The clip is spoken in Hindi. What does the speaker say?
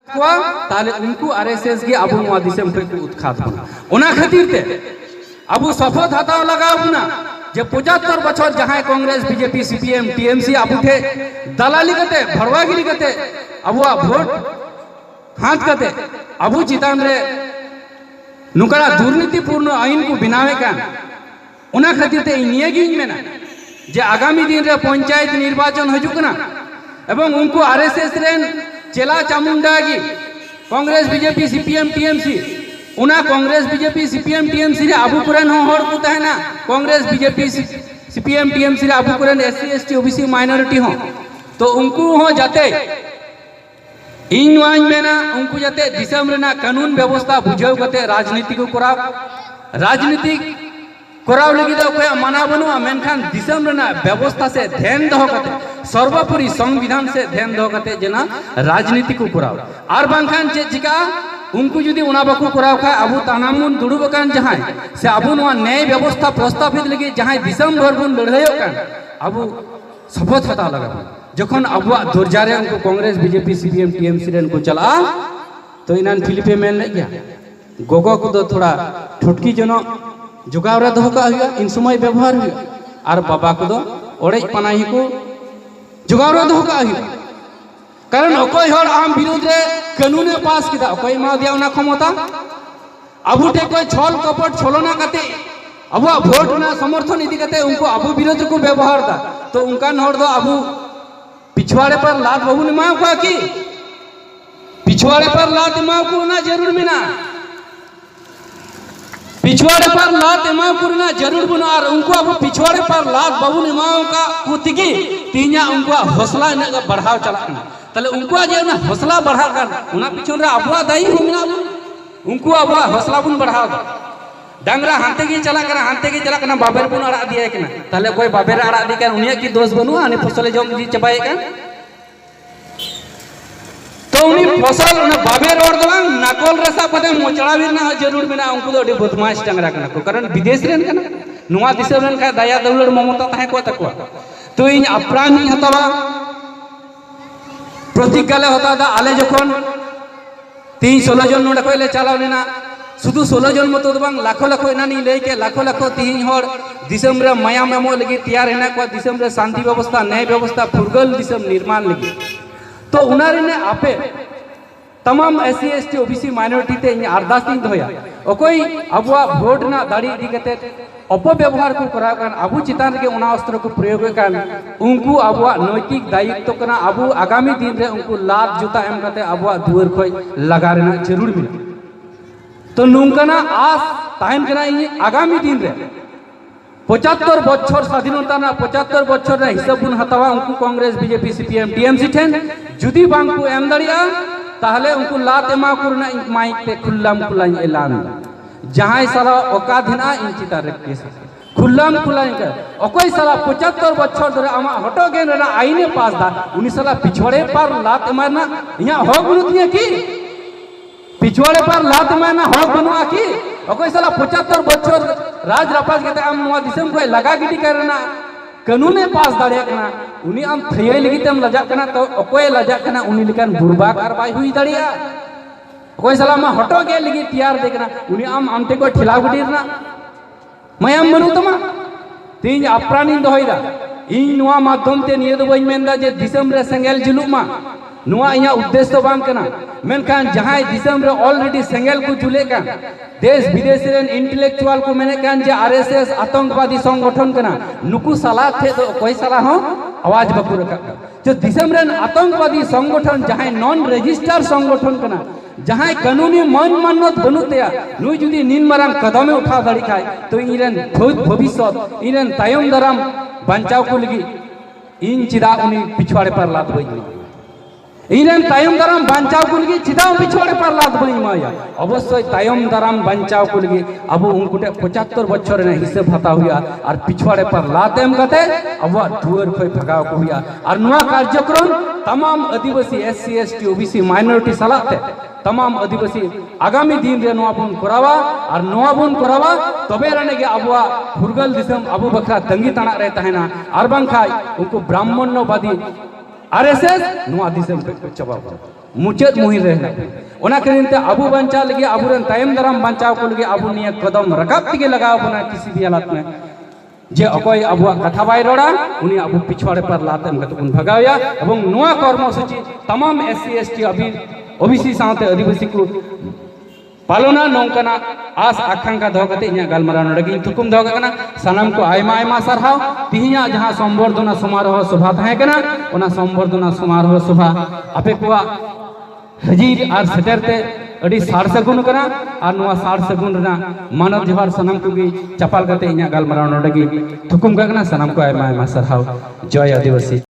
ताले उनको आरएसएस के अबू नवा दिसम पे उत्खात होना ओना खातिर ते अबू शपथ हताव लगाव ना जे 75 बछर जहां Congress BJP CPM TMC Abu थे दलाली कते भरवागिरी कते अबुआ वोट हाथ कते अबू चितान रे नुकड़ा दुर्नीतिपूर्ण आईन को बनावे कान ओना खातिर ते नियगिन मेना जे आगामी दिन रे पंचायत निर्वाचन हजुकना एवं उनको आरएसएस रेन चेला चामुंडा की कांग्रेस बीजेपी सीपीएम टीएमसी उना कांग्रेस बीजेपी सीपीएम टीएमसी रे आबू कुरन हर को तहना कांग्रेस बीजेपी सीपीएम टीएमसी रे आबू कुरन एससी एसटी ओबीसी माइनॉरिटी हो तो उनको हो जाते इन वाइन मेना उनको जाते दिसम रेना कानून व्यवस्था बुझाव कते राजनीति को कराव राजनीति कराव लगी दो कोई माना बनुआ मेनखान दिसम रेना व्यवस्था से ध्यान दो कते सर्वोपरि संविधान से ध्यान दो कते जना राजनीति को कराव आर बांखान चे चिका उनको जुदी उना बको कराव खा अबू तानामुन दुड़ुबकान जहां से अबू नवा न्याय व्यवस्था प्रस्तावित लगी जहां दिसम भर बुन लड़ायो कान अबू शपथ हता लगा जखन अबुआ दुर्जारे उनको Congress BJP CPM TMC rain को चला तो इनान फिलिपे मेन ले गया गोगो को दो थोड़ा ठुटकी जनो जुगावरा दो का हुआ इन समय व्यवहार हुआ और बाबा को दो ओड़े पनाही को जुगावरा दो का हुआ कारण अकोय हर आम विरोध रे कानून पास किदा अकोय मा दिया उना क्षमता अबू टे कोई छल कपट छलना कते अबुआ वोट ना समर्थन इदी कते उनको अबू विरोध को व्यवहार दा तो उनका नोड़ दो अबू पिछवाड़े पर लात बहू ने माँ का की पिछवाड़े पर लात माँ को ना जरूर मिना पिछवाड़े पर लात माँ को ना जरूर बुना और उनको अब पिछवाड़े पर लात बहू ने माँ का कुतिकी तीना उनको हौसला ने बढ़ाव चला तले उनको जे ना हौसला बढ़ा कर उना पिछों रे अबुआ दाई हो मिना उनको अबुआ हौसला बुन बढ़ाव डांगरा हांते की चला करना बाबेर बुन अड़ा दिया कि ना ताले कोई बाबेर अड़ा दी कर उनिया की दोष बनुआ अने फसल जम जी चबाए का तो उनी फसल उना बाबेर और दवांग नाकोल रसा पते मोचड़ा भी ना जरूर बिना उनको तो अडी बदमाश डांगरा कना को कारण विदेश रेन कना नुवा दिसम रेन का दया दौलत ममता ताहे को तकवा तो इन अपराधी हतवा प्रतिज्ञाले होता दा आले जखन 316 जन नोडे कोइले चलाव लेना शुद्ध 16 जन मत बांग लाखों लाखों इनानी लेके लाखों लाखों तीन हर दिसम रे माया मेमो लगी तैयार है को दिसम रे शांति व्यवस्था न्याय व्यवस्था फुरगल दिसम निर्माण लगी तो उनारे ने आपे तमाम एससी एसटी ओबीसी माइनॉरिटी ते इन अरदासिंग दोया ओकोई अबुआ वोट ना दाड़ी दी कते अपव्यवहार को कराव कान अबू चितान के उना अस्त्र को प्रयोग कान उनको अबुआ नैतिक दायित्व कना अबू आगामी दिन रे उनको लाभ जूता एम कते अबुआ दुआर खोय लगा रेना जरूर मिले तो नुंकना आस ताहन कना इ आगामी दिन रे 75 बछर स्वाधीनता ना 75 बछर ना हिसाब बुन हतावा उनको कांग्रेस बीजेपी सीपीएम टीएमसी ठेन जुदी बांग को एम दड़िया ताहले उनको लात एमा करना माइक पे खुल्लाम खुलाई ऐलान जहां साला औकात है ना इन चिता रखे खुल्लाम खुलाई कर अकोई साला 75 बछर धरे आमा हटो गेन ना आईने पास दा उनी साला पिछड़े पर लात मारना यहां हो गुनुतिया की पिछवाड़े पर लात मारना हक बनवा की अकोई साला 75 बछर राज रापास के आम नवा दिसम को लगा गिटी करना कानून पास दाड़े कना उनी आम थैय लगी तम लजा कना तो अकोय लजा कना उनी लिकन बुरबा कारवाई हुई दाड़िया अकोई साला मा हटो के लगी तैयार देखना उनी आम आमते को ठिला गुडीरना मयम बनु तमा तीन अपरानी दोहिदा इन नवा माध्यम ते निये दो बई मेंदा जे दिसम रे सेंगेल जुलुमा नुआ इया उद्देश्य तो बांग कना मेनखान जहां दिसम रे ऑलरेडी सेंगेल को जुले का देश विदेश रेन इंटेलेक्चुअल को मेने कान जे आरएसएस आतंकवादी संगठन कना नुकु साला थे तो कोई साला हो आवाज बकु रखा जो दिसम रेन आतंकवादी संगठन जहां नॉन रजिस्टर संगठन कना जहां कानूनी मान मान्यत बनुतया नुई जुदी नीन माराम कदम उठा दड़ी खाय तो इरेन भविष्य इरेन तायम दराम बंचाव को लगी इन चिदा उनी पिछवाड़े पर लात बई इरेन तायम दाराम बांचाव को लगी चिदा पिछवाड़े पर लात बई माया अवश्य तायम दाराम बांचाव को लगी अब उनको 75 बछर ने हिसाब हता हुआ और पिछवाड़े पर लात एम कते अब दुआर खोय भगाव को हुआ और नुआ कार्यक्रम तमाम आदिवासी एससी एसटी ओबीसी माइनॉरिटी सलाते तमाम आदिवासी आगामी दिन रे नवा बुन करावा और नवा बुन करावा तबे रने के अबुआ फुरगल दिसम अबू बकरा तंगी ताना रे तहना और बांखाय उनको ब्राह्मण्यवादी आरएसएस नुआ दिसम पे चबा मुचाद मुहिम रहे ओना करीनते अबू बंचा लगे अबूरन तायम दराम बंचाव को लगे अबू निया कदम रकाब तिगे लगाव बना किसी भी हालत में जे अकोय अबुआ कथा बाय रोड़ा उनी अबू पिछवाड़े पर लाते उन भगावया एवं नोआ कर्मसूची तमाम एससी एसटी अभी ओबीसी साथे आदिवासी को पालना नौकना आस आकांक्षा दो कते इन्या गालमारा नडगी थुकुम दो कना सनम को आयमा आयमा सरहाव तिहिया जहां संबर्धना समारोह सभा थाहे कना ओना संबर्धना समारोह सभा आपे कोआ हजीर आर सेटरते अड़ी सार सगुन कना आर नोआ सार सगुन रना मानव जोहार सनम को भी चपाल कते इन्या गालमारा नडगी थुकुम कना सनम को आयमा आयमा सरहाव जय आदिवासी।